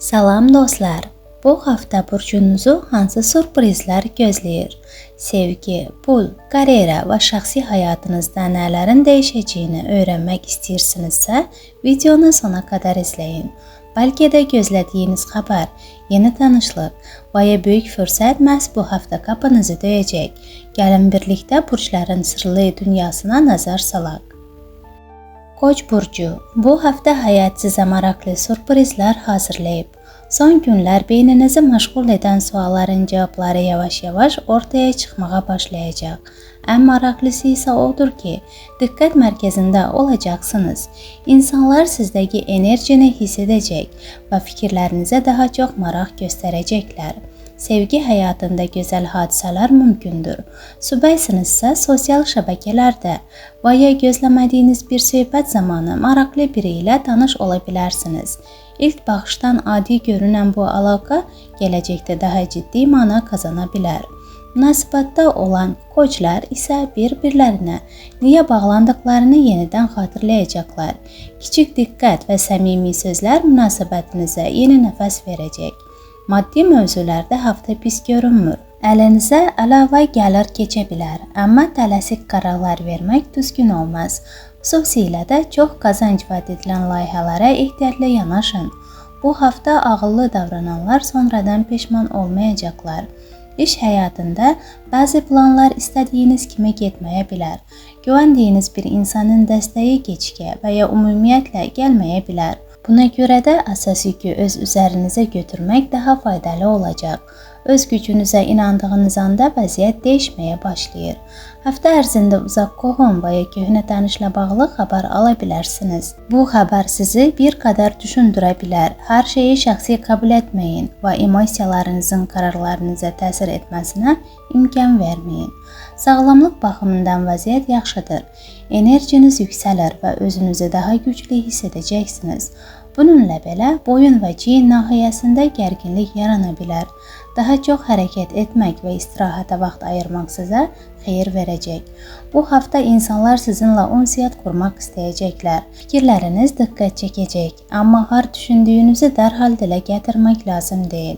Salam dostlar. Bu hafta burcunuzu hansı sürprizlər gözləyir? Sevgi, pul, karyera və şəxsi həyatınızda nələrin dəyişəcəyini öyrənmək istəyirsinizsə, videonu sona qədər izləyin. Bəlkə də gözlədiyiniz xəbər, yeni tanışlıq və ya böyük fürsət məhz bu hafta qapınızı döyəcək. Gəlin birlikdə burçların sirli dünyasına nəzər salaq. Koç burcu, bu hafta həyat sizə maraqlı sürprizlər hazırlayıb. Son günlər beyninizi məşğul edən sualların cavabları yavaş-yavaş ortaya çıxmağa başlayacaq. Ən maraqlısı isə odur ki, diqqət mərkəzində olacaqsınız. İnsanlar sizdəki enerjini hiss edəcək və fikirlərinizə daha çox maraq göstərəcəklər. Sevgi həyatında gözəl hadisələr mümkündür. Sübəysinizsə sosial şəbəkələrdə və ya gözləmədiyiniz bir söhbət zamanı maraqlı biri ilə tanış ola bilərsiniz. İlk baxışdan adi görünən bu əlaqə gələcəkdə daha ciddi məna qazana bilər. Münasibətdə olan koçlar isə bir-birlərinə niyə bağlandıqlarını yenidən xatırlayacaqlar. Kiçik diqqət və səmimi sözlər münasibətinizə yeni nəfəs verəcək. Maddi mövzularda hafta pis görünmür. Əlinizə əlavə gəlir keçə bilər, amma tələsik qərarlar vermək düzgün olmaz. Xüsusilə də çox qazanc vəd edilən layihələrə ehtiyatla yanaşın. Bu hafta ağıllı davrananlar sonradan peşman olmayacaqlar. İş həyatında bəzi planlar istədiyiniz kimi getməyə bilər. Güvəndiyiniz bir insanın dəstəyi gecikə və ya ümumiyyətlə gəlməyə bilər. Buna görə də əsas yükü öz üzərinizə götürmək daha faydalı olacaq. Öz gücünüzə inandığınız anda vəziyyət dəyişməyə başlayır. Həftə ərzində uzaq qohum və ya köhnə tanışla bağlı xəbər ala bilərsiniz. Bu xəbər sizi bir qədər düşündürə bilər. Hər şeyi şəxsi qəbul etməyin və emosiyalarınızın qərarlarınıza təsir etməsinə imkan verməyin. Sağlamlıq baxımından vəziyyət yaxşıdır. Enerjiniz yüksəlir və özünüzü daha güclü hiss edəcəksiniz. Bununla belə boyun və çiyin nahiyəsində gərginlik yarana bilər. Daha çox hərəkət etmək və istirahata vaxt ayırmaq sizə xeyir verəcək. Bu hafta insanlar sizinlə ünsiyyət qurmaq istəyəcəklər. Fikirləriniz diqqət çəkəcək, amma har düşündüyünüzü dərhal dilə gətirmək lazım deyil.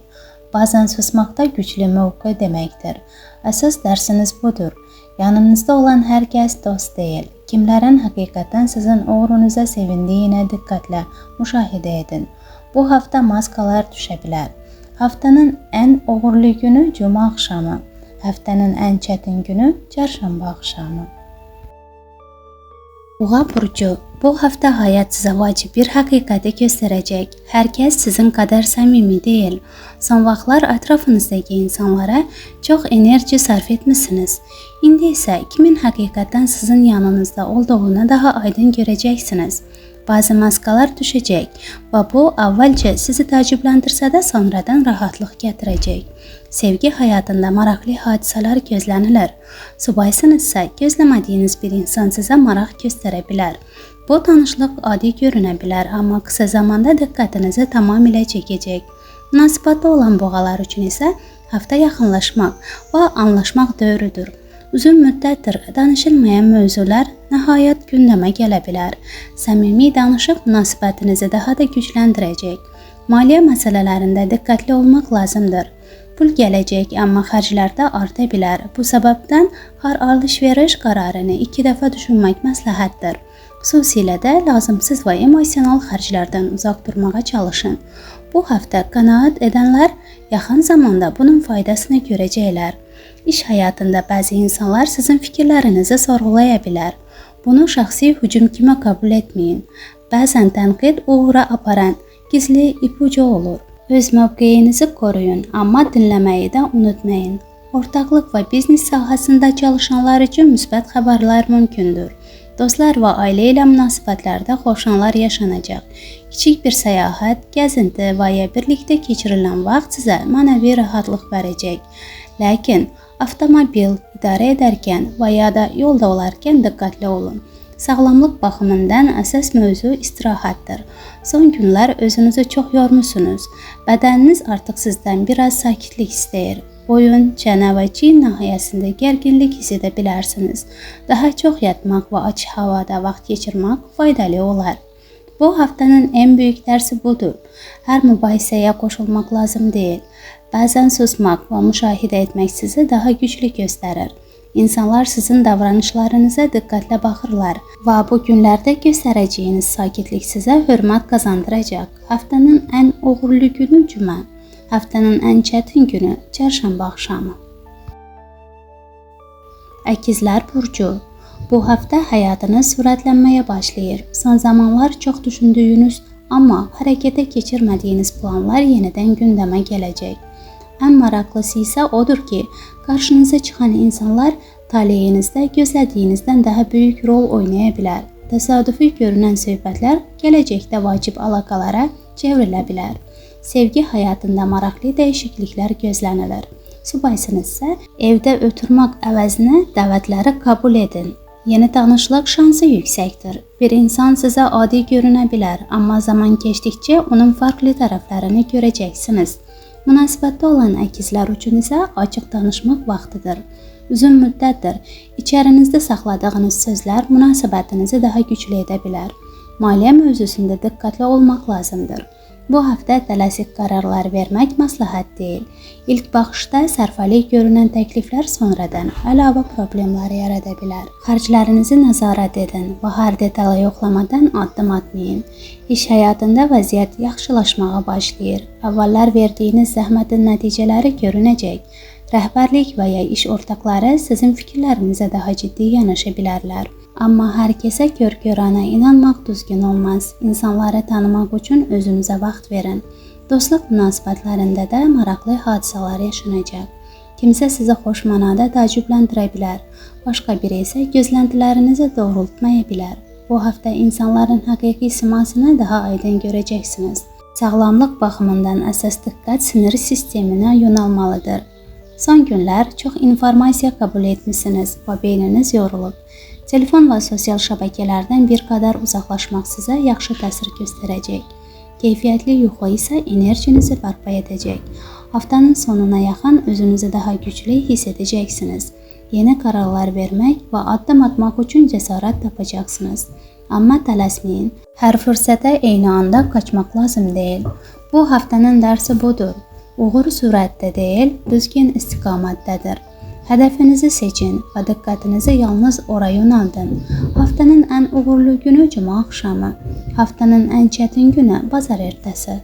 Bazen susmaqda güclü mövqe deməkdir. Əsas dərsiniz budur. Yanınızda olan hər kəs dost deyil. Kimlərin həqiqətən sizin uğrunuza sevindiyinə diqqətlə müşahidə edin. Bu hafta maskalar düşə bilər. Haftanın ən uğurlu günü cuma axşamı. Həftənin ən çətin günü çarşamba axşamı. Boğa burcu, bu hafta həyat sizə vacib bir həqiqəti göstərəcək. Hər kəs sizin qədər səmimi deyil. Son vaxtlar ətrafınızdakı insanlara çox enerji sərf etmişsiniz. İndi isə kimin həqiqətən sizin yanınızda olduğunu daha aydın görəcəksiniz. Bazı maskalar düşəcək və bu əvvəlcə sizi təəccübləndirsə də sonradan rahatlıq gətirəcək. Sevgi həyatında maraqlı hadisələr gözlənilir. Subaysınızsa gözləmədiyiniz bir insan sizə maraq göstərə bilər. Bu tanışlıq adi görünə bilər, amma qısa zamanda diqqətinizi tamamilə çəkəcək. Münasibətdə olan boğalar üçün isə hafta yaxınlaşmaq və anlaşmaq dövrüdür. Uzun müddətdir danışılmayan mövzular nəhayət gündəmə gələ bilər. Səmimi danışıq münasibətinizi daha da gücləndirəcək. Maliyyə məsələlərində diqqətli olmaq lazımdır. Pul gələcək, amma xərclər də arta bilər. Bu səbəbdən hər alış-veriş qərarını 2 dəfə düşünmək məsləhətdir. Xüsusilə də lazımsız və emosional xərclərdən uzaq durmağa çalışın. Bu hafta qənaət edənlər yaxın zamanda bunun faydasını görəcəklər. İş həyatında bəzi insanlar sizin fikirlərinizi sorğulaya bilər. Bunu şəxsi hücum kimi qəbul etməyin. Bəzən tənqid uğura aparan gizli ipucu olur. Öz mövqeyinizi qoruyun, amma dinləməyi də unutmayın. Ortaqlıq və biznes sahəsində çalışanlar üçün müsbət xəbərlər mümkündür. Dostlar və ailə ilə münasibətlərdə xoşanlar yaşanacaq. Kiçik bir səyahət, gəzinti və ya birlikdə keçirilən vaxt sizə mənəvi rahatlıq verəcək. Lakin avtomobil idarə edərkən və ya da yolda olarkən diqqətli olun. Sağlamlıq baxımından əsas mövzu istirahətdir. Son günlər özünüzü çox yormusunuz. Bədəniniz artıq sizdən biraz sakitlik istəyir. Boyun, çənə və çiyin nahiyəsində gərginlik hiss edə bilərsiniz. Daha çox yatmaq və açıq havada vaxt keçirmək faydalı olar. Bu Bu haftanın ən böyük dərsi budur. Hər mübahisəyə qoşulmaq lazım deyil. Bəzən susmaq və müşahidə etmək sizi daha güclü göstərir. İnsanlar sizin davranışlarınıza diqqətlə baxırlar və bu günlərdə göstərəcəyiniz sakitlik sizə hörmət qazandıracaq. Haftanın ən uğurlu günü cümə, haftanın ən çətin günü çərşənbə axşamı. Əkizlər burcu. Bu hafta həyatınız sürətlənməyə başlayır. Son zamanlar çox düşündüyünüz, amma hərəkətə keçirmədiyiniz planlar yenidən gündəmə gələcək. Ən maraqlısı isə odur ki, qarşınıza çıxan insanlar taleyinizdə gözlədiyinizdən daha böyük rol oynaya bilər. Təsadüfi görünən söhbətlər gələcəkdə vacib əlaqələrə çevrilə bilər. Sevgi həyatında maraqlı dəyişikliklər gözlənilir. Subaysınızsa, evdə oturmaq əvəzinə dəvətləri qəbul edin. Yeni tanışlıq şansı yüksəkdir. Bir insan sizə adi görünə bilər, amma zaman keçdikcə onun fərqli tərəflərini görəcəksiniz. Münasibətdə olan əkizlər üçün isə açıq danışmaq vaxtıdır. Uzun müddətdir içərinizdə saxladığınız sözlər münasibətinizi daha güclü edə bilər. Maliyyə mövzusunda diqqətli olmaq lazımdır. Bu hafta tələsik qərarlar vermək məsləhət deyil. İlk baxışda sərfəli görünən təkliflər sonradan əlavə problemlər yarada bilər. Xərclərinizi nəzarət edin və hər detalı yoxlamadan addım atmayın. İş həyatında vəziyyət yaxşılaşmağa başlayır. Əvvəllər verdiyiniz zəhmətin nəticələri görünəcək. Rəhbərlik və ya iş ortaqları sizin fikirlərinizə daha ciddi yanaşa bilərlər. Amma hər kəsə gör-görana inanmaq düzgün olmaz. İnsanları tanımaq üçün özünüzə vaxt verin. Dostluq münasibətlərində də maraqlı hadisələr yaşanacaq. Kimsə sizi xoş mənada təəccübləndirə bilər. Başqa biri isə gözləntilərinizi doğrultmaya bilər. Bu hafta insanların həqiqi simasını daha aydın görəcəksiniz. Sağlamlıq baxımından əsas diqqət sinir sisteminə yönəlməlidir. Son günlər çox informasiya qəbul etmisiniz və beyniniz yorulub. Telefon və sosial şəbəkələrdən bir qədər uzaqlaşmaq sizə yaxşı təsir göstərəcək. Keyfiyyətli yuxu isə enerjinizi bərpa edəcək. Haftanın sonuna yaxın özünüzü daha güclü hiss edəcəksiniz. Yeni qərarlar vermək və addım atmaq üçün cəsarət tapacaqsınız. Amma tələsməyin. Hər fürsətə eyni anda qaçmaq lazım deyil. Bu haftanın dərsi budur. Uğur sürətdə deyil, düzgün istiqamətdədir. Hədəfinizi seçin və diqqətinizi yalnız ora yönəldin. Haftanın ən uğurlu günü cümə axşamı, haftanın ən çətin günü bazar ertəsi.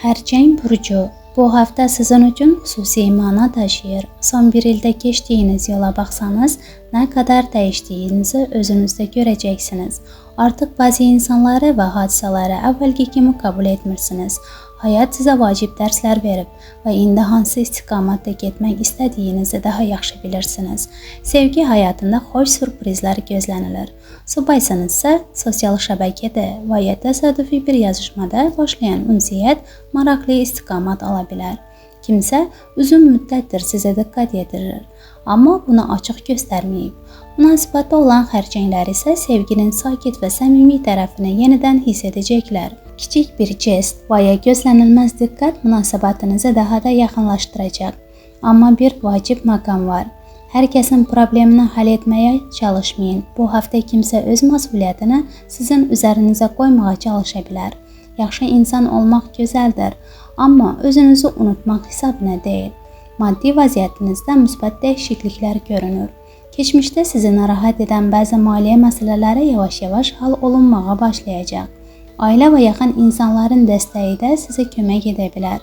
Xərçəng burcu. Bu hafta sizin üçün xüsusi məna daşıyır. Son bir ildə keçdiyiniz yola baxsanız, nə qədər dəyişdiyinizi özünüzdə görəcəksiniz. Artıq bəzi insanları və hadisələri əvvəlki kimi qəbul etmirsiniz. Həyat sizə vacib dərslər verib və indi hansı istiqamətdə getmək istədiyinizi daha yaxşı bilirsiniz. Sevgi həyatında xoş sürprizlər gözlənilir. Subaysınızsa, sosial şəbəkədə və ya təsadüfi bir yazışmada başlayan ünsiyyət maraqlı istiqamət ala bilər. Kimsə uzun müddətdir sizə diqqət yetirir, amma bunu açıq göstərməyib. Münasibətdə olan xərçənglər isə sevginin sakit və səmimi tərəfini yenidən hiss edəcəklər. Kiçik bir jest və ya gözlənilməz diqqət münasibətinizi daha da yaxınlaşdıracaq. Amma bir vacib məqam var. Hər kəsin problemini həll etməyə çalışmayın. Bu hafta kimsə öz məsuliyyətini sizin üzərinizə qoymağa çalışa bilər. Yaxşı insan olmaq gözəldir, amma özünüzü unutmaq hesabına deyil. Maddi vəziyyətinizdə müsbət dəyişikliklər görünür. Keçmişdə sizi narahat edən bəzi maliyyə məsələləri yavaş-yavaş hal olunmağa başlayacaq. Ailə və yaxın insanların dəstəyi də sizə kömək edə bilər.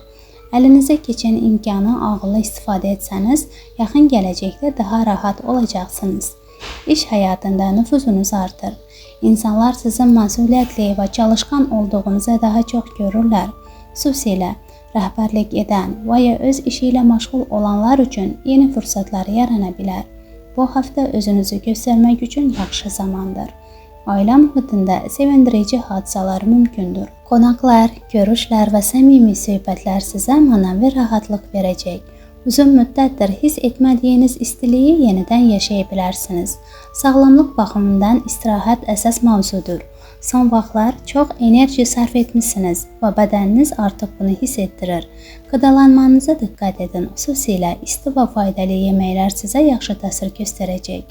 Əlinizə keçən imkanı ağıllı istifadə etsəniz, yaxın gələcəkdə daha rahat olacaqsınız. İş həyatında nüfuzunuz artır. İnsanlar sizin məsuliyyətli və çalışqan olduğunuzu daha çox görürlər. Xüsusilə rəhbərlik edən və ya öz işi ilə məşğul olanlar üçün yeni fürsətlər yarana bilər. Bu hafta özünüzü göstərmək üçün yaxşı zamandır. Ailə mühitində sevindirici hadisələr mümkündür. Qonaqlar, görüşlər və səmimi söhbətlər sizə mənəvi rahatlıq verəcək. Uzun müddətdir hiss etmədiyiniz istiliyi yenidən yaşaya bilərsiniz. Sağlamlıq baxımından istirahət əsas mövzudur. Son vaxtlar çox enerji sərf etmişsiniz və bədəniniz artıq bunu hiss etdirir. Qidalanmanıza diqqət edin, xüsusilə isti və faydalı yeməklər sizə yaxşı təsir göstərəcək.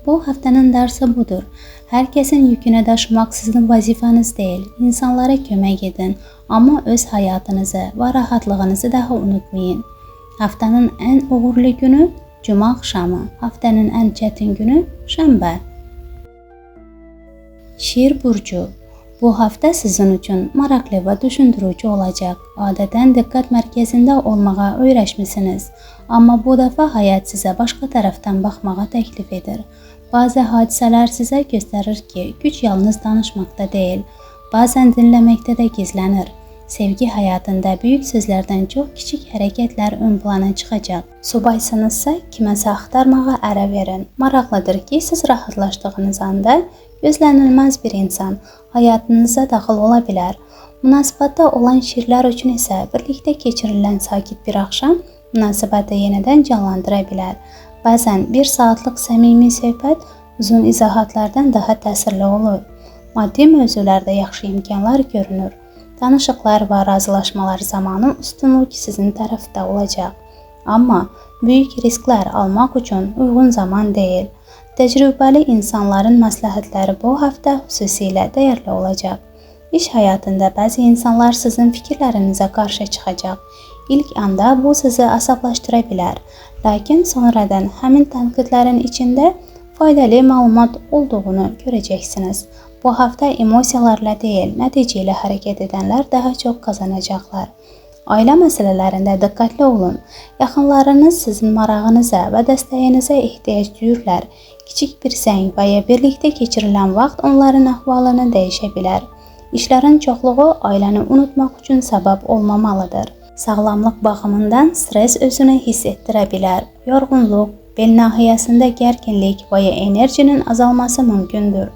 Bu haftanın dərsi budur. Hər kəsin yükünü daşımaq sizin vəzifəniz deyil. İnsanlara kömək edin, amma öz həyatınızı və rahatlığınızı daha unutmayın. Haftanın ən uğurlu günü Cuma axşamı, haftanın ən çətin günü Şənbə. Şir burcu. Bu hafta sizin üçün maraqlı və düşündürücü olacaq. Adətən diqqət mərkəzində olmağa öyrəşmisiniz. Amma bu dəfə həyat sizə başqa tərəfdən baxmağa təklif edir. Bəzi hadisələr sizə göstərir ki, güc yalnız danışmaqda deyil, bazen dinləməkdə də gizlənir. Sevgi həyatında böyük sözlərdən çox kiçik hərəkətlər ön plana çıxacaq. Subaysınızsa kiməsə axtarmağa ərə verin. Maraqlıdır ki, siz rahatlaşdığınız anda gözlənilməz bir insan həyatınıza daxil ola bilər. Münasibətdə olan şirlər üçün isə birlikdə keçirilən sakit bir axşam münasibəti yenidən canlandıra bilər. Bəzən bir saatlıq səmimi söhbət uzun izahatlardan daha təsirli olur. Maddi mövzularda yaxşı imkanlar görünür. Danışıqlar və razılaşmalar zamanı üstünlük sizin tərəfdə olacaq. Amma böyük risklər almaq üçün uyğun zaman deyil. Təcrübəli insanların məsləhətləri bu hafta xüsusilə dəyərli olacaq. İş həyatında bəzi insanlar sizin fikirlərinizə qarşı çıxacaq. İlk anda bu sizi əsəbləşdirə bilər. Lakin sonradan həmin tənqidlərin içində faydalı məlumat olduğunu görəcəksiniz. Bu hafta emosiyalarla deyil, nəticə ilə hərəkət edənlər daha çox qazanacaqlar. Ailə məsələlərində diqqətli olun. Yaxınlarınız sizin marağınıza və dəstəyinizə ehtiyac duyurlar. Kiçik bir zəng və ya birlikdə keçirilən vaxt onların əhvalını dəyişə bilər. İşlərin çoxluğu ailəni unutmaq üçün səbəb olmamalıdır. Sağlamlıq baxımından stres özünü hiss etdirə bilər. Yorğunluq, bel nahiyəsində gərginlik və ya enerjinin azalması mümkündür.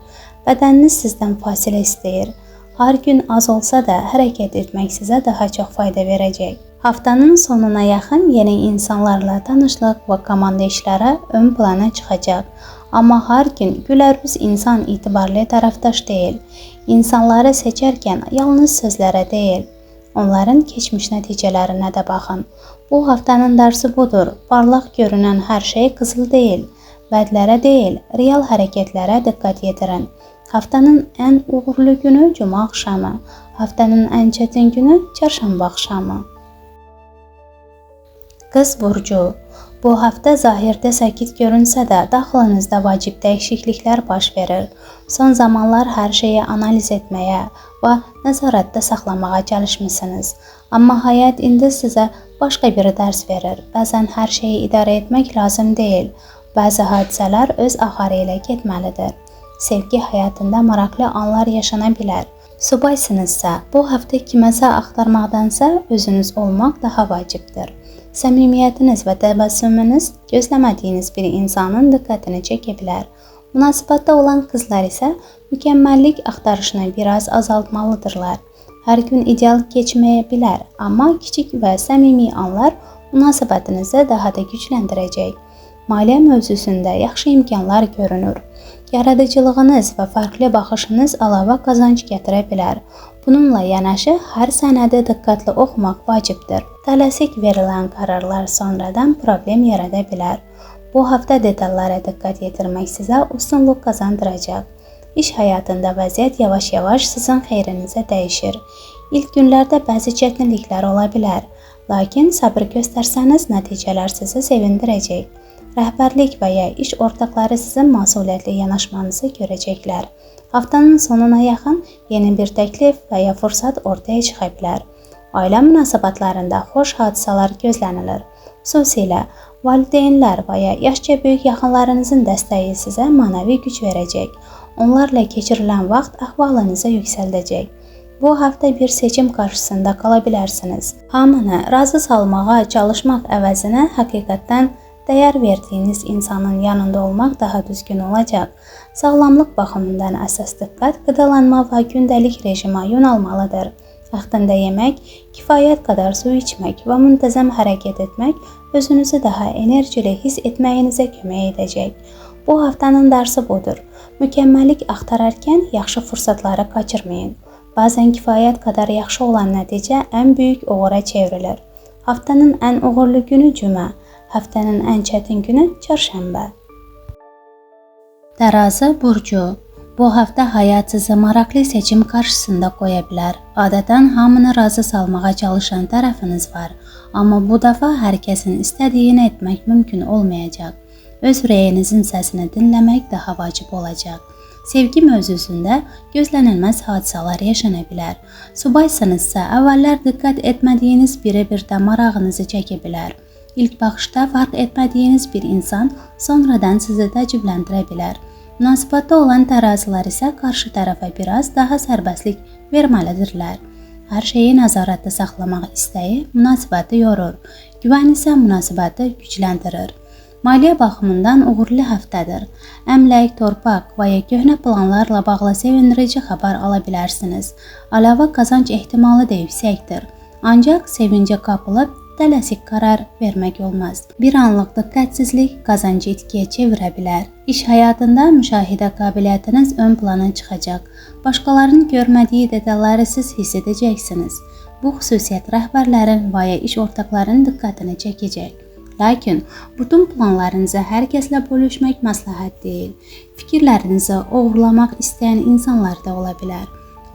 Bədəniniz sizdən fasilə istəyir. Hər gün az olsa da hərəkət etmək sizə daha çox fayda verəcək. Haftanın sonuna yaxın yeni insanlarla tanışlıq və komanda işləri ön plana çıxacaq. Amma hər gün gülərüz insan etibarlı tərəfdaş deyil. İnsanları seçərkən yalnız sözlərə deyil, onların keçmiş nəticələrinə də baxın. Bu haftanın dərsi budur. Parlaq görünən hər şey qızıl deyil. Vədlərə deyil, real hərəkətlərə diqqət yetirin. Haftanın ən uğurlu günü Cuma axşamı, haftanın ən çətin günü Çərşənbə axşamı. Qız burcu. Bu hafta zahirdə sakit görünsə də daxilınızda vacib dəyişikliklər baş verir. Son zamanlar hər şeyi analiz etməyə və nəzarətdə saxlamağa çalışmısınız. Amma həyat indi sizə başqa bir dərs verir. Bəzən hər şeyi idarə etmək lazım deyil. Bəzi hadisələr öz axarı ilə getməlidir. Sevgi həyatında maraqlı anlar yaşana bilər. Subaysınızsa, bu hafta kiməsə axtarmaqdansa özünüz olmaq daha vacibdir. Səmimiyyətiniz və təbəssümünüz gözləmədiyiniz bir insanın diqqətini çəkə bilər. Münasibətdə olan qızlar isə mükəmməllik axtarışını biraz azaltmalıdırlar. Hər gün ideal keçməyə bilər, amma kiçik və səmimi anlar münasibətinizi daha da gücləndirəcək. Maliyyə mövzusunda yaxşı imkanlar görünür. Yaradıcılığınız və fərqli baxışınız əlavə qazanc gətirə bilər. Bununla yanaşı, hər sənədi diqqətli oxumaq vacibdir. Tələsik verilən qərarlar sonradan problem yarada bilər. Bu hafta detallara diqqət yetirmək sizə üstünlük qazandıracaq. İş həyatında vəziyyət yavaş-yavaş sizin xeyrinizə dəyişir. İlk günlərdə bəzi çətinliklər ola bilər. Lakin səbir göstərsəniz nəticələr sizi sevindirəcək. Rəhbərlik və ya iş ortaqları sizin məsuliyyətli yanaşmanızı görəcəklər. Haftanın sonuna yaxın yeni bir təklif və ya fürsət ortaya çıxa bilər. Ailə münasibətlərində xoş hadisələr gözlənilir. Xüsusilə valideynlər və ya yaşca böyük yaxınlarınızın dəstəyi sizə mənəvi güc verəcək. Onlarla keçirilən vaxt əhvalınızı yüksəldəcək. Bu hafta bir seçim qarşısında qala bilərsiniz. Hamını razı salmağa çalışmaq əvəzinə həqiqətən dəyər verdiyiniz insanın yanında olmaq daha düzgün olacaq. Sağlamlıq baxımından əsas diqqət qidalanma və gündəlik rejimə yönəlməlidir. Vaxtında yemək, kifayət qədər su içmək və müntəzəm hərəkət etmək özünüzü daha enerjili hiss etməyinizə kömək edəcək. Bu haftanın dərsi budur. Mükəmməllik axtararkən yaxşı fürsətləri qaçırmayın. Bəzən kifayət qədər yaxşı olan nəticə ən böyük uğura çevrilir. Haftanın ən uğurlu günü Cümə, haftanın ən çətin günü Çərşənbə. Terazi burcu bu hafta həyat sizi maraqlı seçim qarşısında qoya bilər. Adətən hamını razı salmağa çalışan tərəfiniz var, amma bu dəfə hər kəsin istədiyini etmək mümkün olmayacaq. Öz ürəyinizin səsini dinləmək daha vacib olacaq. Sevgi mövzusunda gözlənilməz hadisələr yaşana bilər. Subaysınızsa əvvəllər diqqət etmədiyiniz biri birdən marağınızı çəkə bilər. İlk baxışda fərq etmədiyiniz bir insan sonradan sizi təəccübləndirə bilər. Münasibətdə olan tərazilər isə qarşı tərəfə biraz daha sərbəstlik verməlidirlər. Hər şeyi nəzarətdə saxlamaq istəyi münasibəti yorur, güvən isə münasibəti gücləndirir. Maliyyə baxımından uğurlu həftədir. Əmlək, torpaq və ya köhnə planlarla bağlı sevindirici xəbər ala bilərsiniz. Əlavə qazanc ehtimalı da yüksəkdir. Ancaq sevincə qapılıb tələsik qərar vermək olmaz. Bir anlıq diqqətsizlik qazancı itkiyə çevirə bilər. İş həyatında müşahidə qabiliyyətiniz ön plana çıxacaq. Başqalarının görmədiyi detalları siz hiss edəcəksiniz. Bu xüsusiyyət rəhbərlərin və ya iş ortaqlarının diqqətini çəkəcək. Lakin bütün planlarınızı hər kəslə bölüşmək məsləhət deyil. Fikirlərinizi oğurlamaq istəyən insanlar da ola bilər.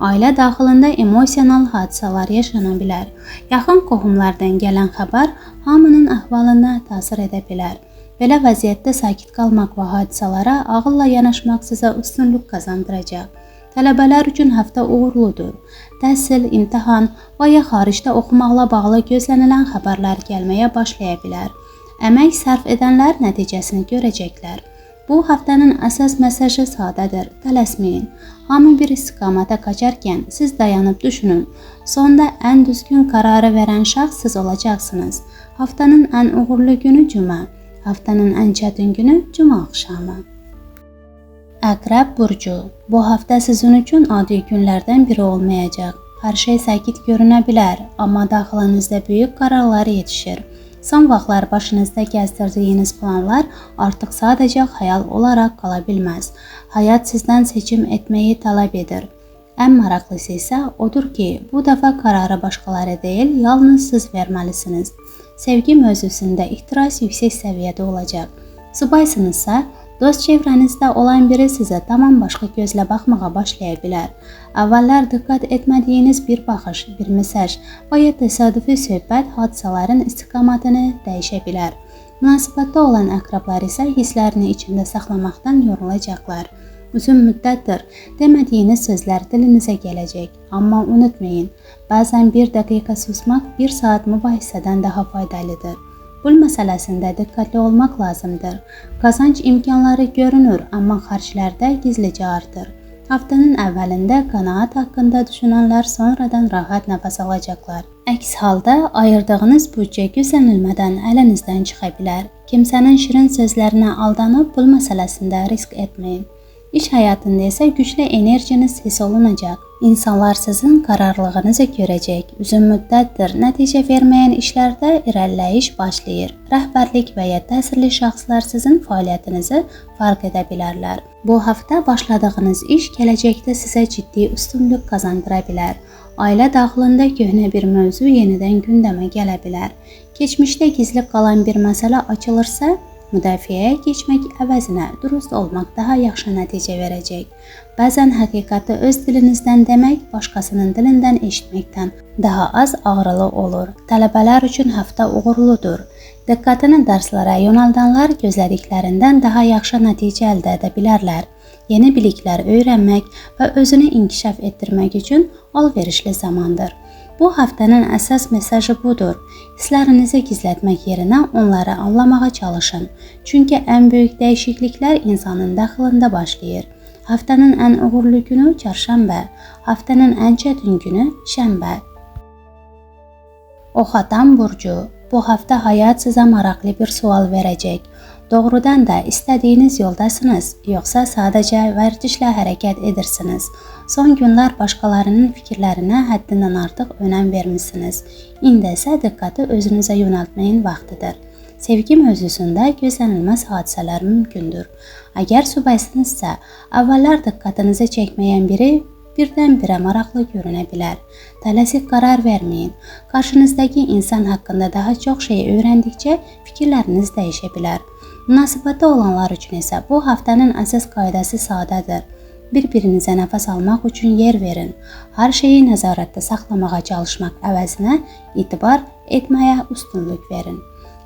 Ailə daxilində emosional hadisələr yaşana bilər. Yaxın qohumlardan gələn xəbər hamının əhvalına təsir edə bilər. Belə vəziyyətdə sakit qalmaq və hadisələrə ağılla yanaşmaq sizə üstünlük qazandıracaq. Tələbələr üçün həftə uğurludur. Təhsil, imtahan və ya xaricdə oxumaqla bağlı gözlənilən xəbərlər gəlməyə başlaya bilər. Əmək sərf edənlər nəticəsini görəcəklər. Bu həftənin əsas mesajı sadədir, tələsməyin. Hamı bir istiqamətə qaçarkən siz dayanıb düşünün. Sonda ən düzgün qərarı verən şəxs siz olacaqsınız. Haftanın ən uğurlu günü cümə, haftanın ən çətin günü cümə axşamı. Əqrəb burcu bu hafta sizin üçün adi günlərdən biri olmayacaq. Hər şey sakit görünə bilər, amma daxilinizdə böyük qərarlar yetişir. Son vaxtlar başınızda gəzdirdiyiniz planlar artıq sadəcə xəyal olaraq qala bilməz. Həyat sizdən seçim etməyi tələb edir. Ən maraqlısı isə odur ki, bu dəfə qərarı başqaları deyil, yalnız siz verməlisiniz. Sevgi mövzusunda ihtiras yüksək səviyyədə olacaq. Subaysınızsa, dost çevrənizdə olan biri sizə tamam başqa gözlə baxmağa başlaya bilər. Əvvəllər diqqət etmədiyiniz bir baxış, bir mesaj və ya təsadüfi söhbət hadisələrin istiqamətini dəyişə bilər. Münasibətdə olan əqrəblər isə hisslərini içində saxlamaqdan yorulacaqlar. Uzun müddətdir demədiyiniz sözlər dilinizə gələcək. Amma unutmayın, bəzən bir dəqiqə susmaq bir saat mübahisədən daha faydalıdır. Pul məsələsində diqqətli olmaq lazımdır. Qazanc imkanları görünür, amma xərclərdə gizlicə artır. Haftanın əvvəlində qənaət haqqında düşünənlər sonradan rahat nəfəs alacaqlar. Əks halda ayırdığınız büdcə gözlənilmədən əlinizdən çıxa bilər. Kimsənin şirin sözlərinə aldanıb pul məsələsində risk etməyin. İş həyatında isə güclü enerjiniz hiss olunacaq. İnsanlar sizin qararlılığınızı görəcək. Uzun müddətdir nəticə verməyən işlərdə irəliləyiş başlayır. Rəhbərlik və ya təsirli şəxslər sizin fəaliyyətinizi fark edə bilərlər. Bu hafta başladığınız iş gələcəkdə sizə ciddi üstünlük qazandıra bilər. Ailə daxilində köhnə bir mövzu yenidən gündəmə gələ bilər. Keçmişdə gizli qalan bir məsələ açılırsa, müdafiəyə keçmək əvəzinə dürüst olmaq daha yaxşı nəticə verəcək. Bəzən həqiqəti öz dilinizdən demək başqasının dilindən eşitməkdən daha az ağrılı olur. Tələbələr üçün həftə uğurludur. Diqqətini dərslərə yönəldanlar gözlədiklərindən daha yaxşı nəticə əldə edə bilərlər. Yeni biliklər öyrənmək və özünü inkişaf etdirmək üçün alverişli zamandır. Bu haftanın əsas mesajı budur. Hisslərinizi gizlətmək yerinə onları anlamağa çalışın. Çünki ən böyük dəyişikliklər insanın daxilində başlayır. Haftanın ən uğurlu günü çarşamba, haftanın ən çətin günü şənbə. Oxatan burcu bu hafta həyat sizə maraqlı bir sual verəcək. Doğrudan da istədiyiniz yoldasınız, yoxsa sadəcə vərdişlə hərəkət edirsiniz? Son günlər başqalarının fikirlərinə həddindən artıq önəm vermisiniz. İndi isə diqqəti özünüzə yönəltməyin vaxtıdır. Sevgi mövzusunda gözlənilməz hadisələr mümkündür. Əgər subaysınızsa, əvvəllər diqqətinizi çəkməyən biri birdən-birə maraqlı görünə bilər. Tələsik qərar verməyin. Qarşınızdakı insan haqqında daha çox şey öyrəndikcə fikirləriniz dəyişə bilər. Münasibətdə olanlar üçün isə bu haftanın əsas qaydası sadədir. Bir-birinizə nəfəs almaq üçün yer verin. Hər şeyi nəzarətdə saxlamağa çalışmaq əvəzinə etibar etməyə üstünlük verin.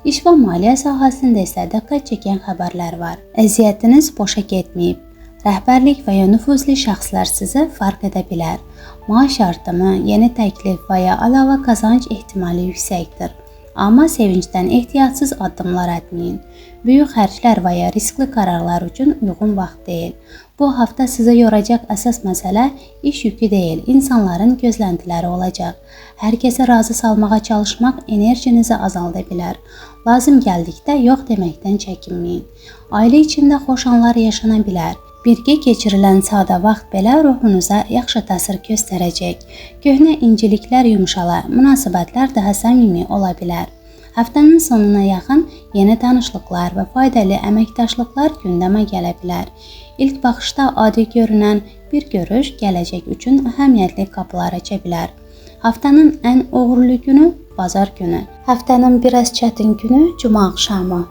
İş və maliyyə sahəsində isə diqqət çəkən xəbərlər var. Əziyyətiniz boşa getməyib. Rəhbərlik və ya nüfuzlu şəxslər sizi fərq edə bilər. Maaş artımı, yeni təklif və ya əlavə qazanc ehtimali yüksəkdir. Amma sevincdən ehtiyatsız addımlar etməyin. Böyük xərclər və ya riskli qararlar üçün uyğun vaxt deyil. Bu hafta sizi yoracaq əsas məsələ iş yükü deyil, insanların gözləntiləri olacaq. Hər kəsi razı salmağa çalışmaq enerjinizi azalda bilər. Lazım gəldikdə yox deməkdən çəkinməyin. Ailə içində xoş anlar yaşana bilər. Birgə keçirilən sadə vaxt belə ruhunuza yaxşı təsir göstərəcək. Köhnə inciliklər yumşala, münasibətlər daha səmimi ola bilər. Haftanın sonuna yaxın yeni tanışlıqlar və faydalı əməkdaşlıqlar gündəmə gələ bilər. İlk baxışda adi görünən bir görüş gələcək üçün əhəmiyyətli qapılar aça bilər. Haftanın ən uğurlu günü bazar günü. Haftanın biraz çətin günü cuma axşamı.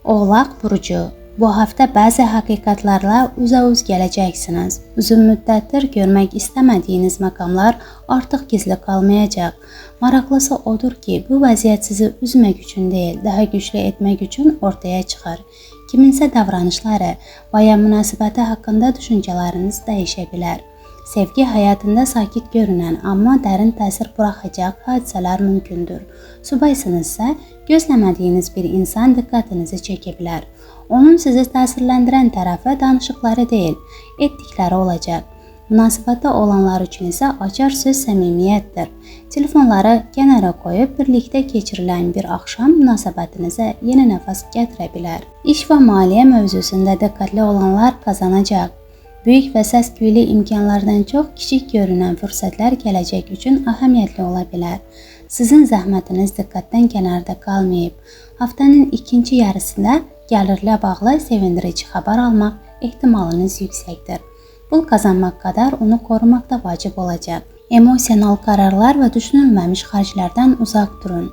Oğlaq burcu. Bu hafta bəzi həqiqətlərlə üzə-üz gələcəksiniz. Uzun müddətdir görmək istəmədiyiniz məqamlar artıq gizli qalmayacaq. Maraqlısı odur ki, bu vəziyyət sizi üzmək üçün deyil, daha güclü etmək üçün ortaya çıxar. Kiminsə davranışları və ya münasibəti haqqında düşüncələriniz dəyişə bilər. Sevgi həyatında sakit görünən, amma dərin təsir buraxacaq hadisələr mümkündür. Subaysınızsa, gözləmədiyiniz bir insan diqqətinizi çəkə bilər. Onun sizi təsirləndirən tərəfi danışıqları deyil, etdikləri olacaq. Münasibətdə olanlar üçün isə açar söz səmimiyyətdir. Telefonları kənara qoyub birlikdə keçirilən bir axşam münasibətinizə yeni nəfəs gətirə bilər. İş və maliyyə mövzusunda diqqətli olanlar qazanacaq. Böyük və səs-küylü imkanlardan çox kiçik görünən fürsətlər gələcək üçün əhəmiyyətli ola bilər. Sizin zəhmətiniz diqqətdən kənarda qalmayıb. Haftanın ikinci yarısında gəlirlə bağlı sevindirici xəbər almaq ehtimalınız yüksəkdir. Pul qazanmaq qədər onu qorumaq da vacib olacaq. Emosional qərarlar və düşünülməmiş xərclərdən uzaq durun.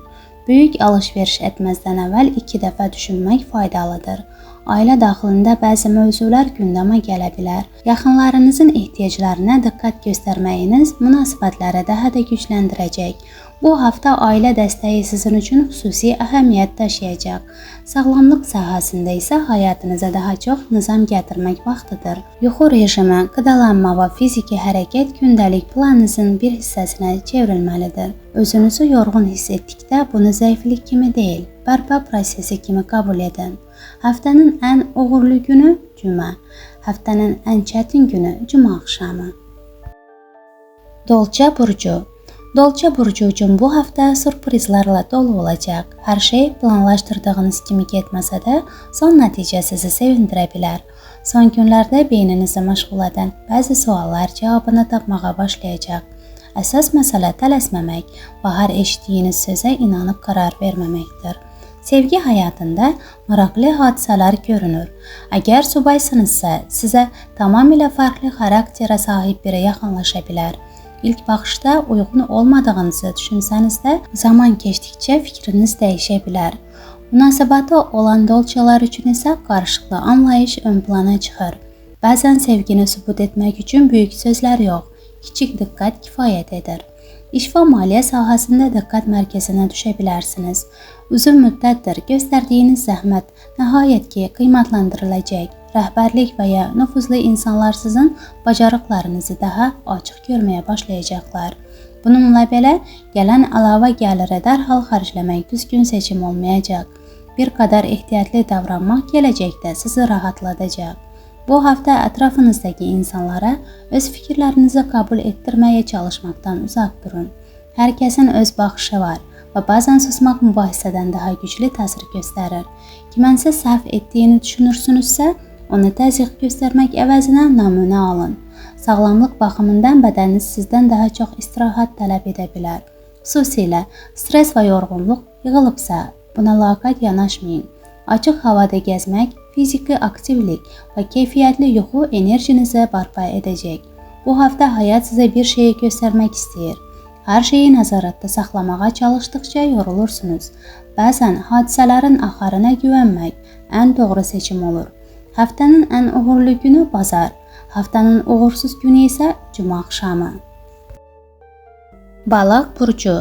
Böyük alış-veriş etməzdən əvvəl 2 dəfə düşünmək faydalıdır. Ailə daxilində bəzi mövzular gündəmə gələ bilər. Yaxınlarınızın ehtiyaclarına diqqət göstərməyiniz münasibətləri daha da gücləndirəcək. Bu hafta ailə dəstəyi sizin üçün xüsusi əhəmiyyət daşıyacaq. Sağlamlıq sahəsində isə həyatınıza daha çox nizam gətirmək vaxtıdır. Yuxu rejimi, qidalanma və fiziki hərəkət gündəlik planınızın bir hissəsinə çevrilməlidir. Özünüzü yorğun hiss etdikdə bunu zəiflik kimi deyil, bərpa prosesi kimi qəbul edin. Haftanın ən uğurlu günü cümə, haftanın ən çətin günü cuma axşamı. Dolça burcu. Dolça burcu üçün bu hafta sürprizlərlə dolu olacaq. Hər şey planlaşdırdığınız kimi getməsə də son nəticə sizi sevindirə bilər. Son günlərdə beyninizi məşğul edən bəzi suallar cavabını tapmağa başlayacaq. Əsas məsələ tələsməmək və hər eşitdiyiniz sözə inanıb qərar verməməkdir. Sevgi həyatında maraqlı hadisələr görünür. Əgər subaysınızsa, sizə tamamilə fərqli xarakterə sahib biri yaxınlaşa bilər. İlk baxışda uyğun olmadığınızı düşünsəniz də, zaman keçdikcə fikriniz dəyişə bilər. Münasibəti olan dolçalar üçün isə qarşılıqlı anlayış ön plana çıxır. Bəzən sevgini sübut etmək üçün böyük sözlər yox, kiçik diqqət kifayət edir. İş və maliyyə sahəsində diqqət mərkəzinə düşə bilərsiniz. Uzun müddətdir göstərdiyiniz zəhmət nəhayət ki qiymətləndiriləcək. Rəhbərlik və ya nüfuzlu insanlar sizin bacarıqlarınızı daha açıq görməyə başlayacaqlar. Bununla belə, gələn əlavə gəliri dərhal xərcləmək düzgün seçim olmayacaq. Bir qədər ehtiyatlı davranmaq gələcəkdə sizi rahatladacaq. Bu hafta ətrafınızdakı insanlara öz fikirlərinizi qəbul etdirməyə çalışmaqdan uzaq durun. Hər kəsin öz baxışı var və bəzən susmaq mübahisədən daha güclü təsir göstərir. Kimənsə səhv etdiyini düşünürsünüzsə, onu təzyiq göstərmək əvəzinə nümunə alın. Sağlamlıq baxımından bədəniniz sizdən daha çox istirahət tələb edə bilər. Xüsusilə stres və yorğunluq yığılıbsa, buna laqeyd yanaşmayın. Açıq havada gəzmək, fiziki aktivlik və keyfiyyətli yuxu enerjinizi bərpa edəcək. Bu hafta həyat sizə bir şeyi göstərmək istəyir. Hər şeyi nəzarətdə saxlamağa çalışdıqca yorulursunuz. Bəzən hadisələrin axarına güvənmək ən doğru seçim olur. Həftənin ən uğurlu günü bazar, haftanın uğursuz günü isə cuma axşamı. Balıq burcu.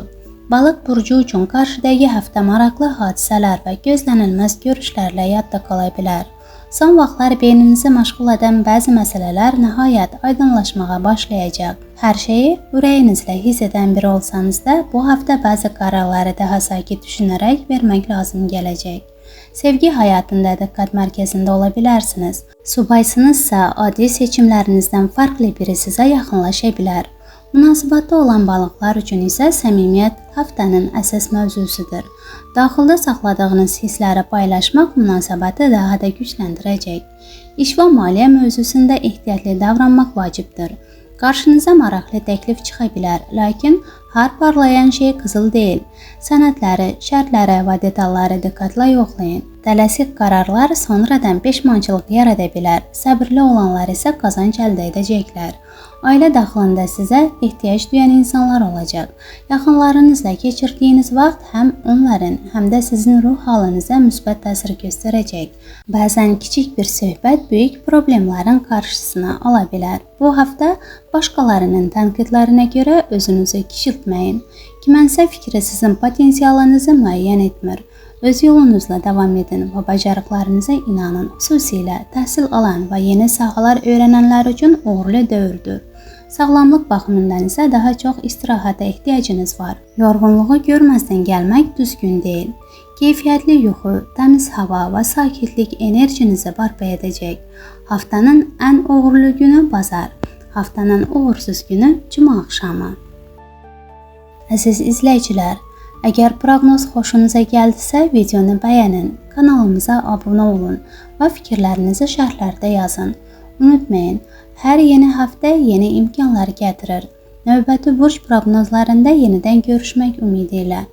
Balıq burcu üçün qarşıdakı həftə maraqlı hadisələr və gözlənilməz görüşlərlə yadda qala bilər. Son vaxtlar beyninizi məşğul edən bəzi məsələlər nəhayət aydınlaşmağa başlayacaq. Hər şeyi ürəyinizlə hiss edən biri olsanız da, bu həftə bəzi qərarları daha sakit düşünərək vermək lazım gələcək. Sevgi həyatında diqqət mərkəzində ola bilərsiniz. Subaysınızsa adi seçimlərinizdən fərqli biri sizə yaxınlaşa bilər. Münasibətdə olan balıqlar üçün isə səmimiyyət həftənin əsas mövzusudur. Daxildə saxladığınız hissləri paylaşmaq münasibəti daha da gücləndirəcək. İş və maliyyə mövzusunda ehtiyatlı davranmaq vacibdir. Qarşınıza maraqlı təklif çıxa bilər, lakin hər parlayan şey qızıl deyil. Sənədləri, şərtləri və detalları diqqətlə yoxlayın. Tələsik qərarlar sonradan peşmançılıq yarada bilər. Səbirli olanlar isə qazanc əldə edəcəklər. Ailə daxilində sizə ehtiyac duyan insanlar olacaq. Yaxınlarınızla keçirdiyiniz vaxt həm onların, həm də sizin ruh halınıza müsbət təsir göstərəcək. Bəzən kiçik bir söhbət böyük problemlərin qarşısını ala bilər. Bu hafta başqalarının tənqidlərinə görə özünüzü kiçiltməyin. Kimənsə fikri sizin potensialınızı müəyyən etmir. Öz yolunuzla davam edin və bacarıqlarınıza inanın. Xüsusilə təhsil alan və yeni sahələr öyrənənlər üçün uğurlu dövrdür. Sağlamlıq baxımından isə daha çox istirahətə ehtiyacınız var. Yorğunluğu görməzdən gəlmək düzgün deyil. Keyfiyyətli yuxu, təmiz hava və sakitlik enerjinizi bərpa edəcək. Haftanın ən uğurlu günü bazar, haftanın uğursuz günü cuma axşamı. Əziz izləyicilər, əgər proqnoz xoşunuza gəldisə, videonu bəyənin, kanalımıza abunə olun və fikirlərinizi şərhlərdə yazın. Unutmayın, hər yeni həftə yeni imkanlar gətirir. Növbəti burç proqnozlarında yenidən görüşmək ümidi ilə.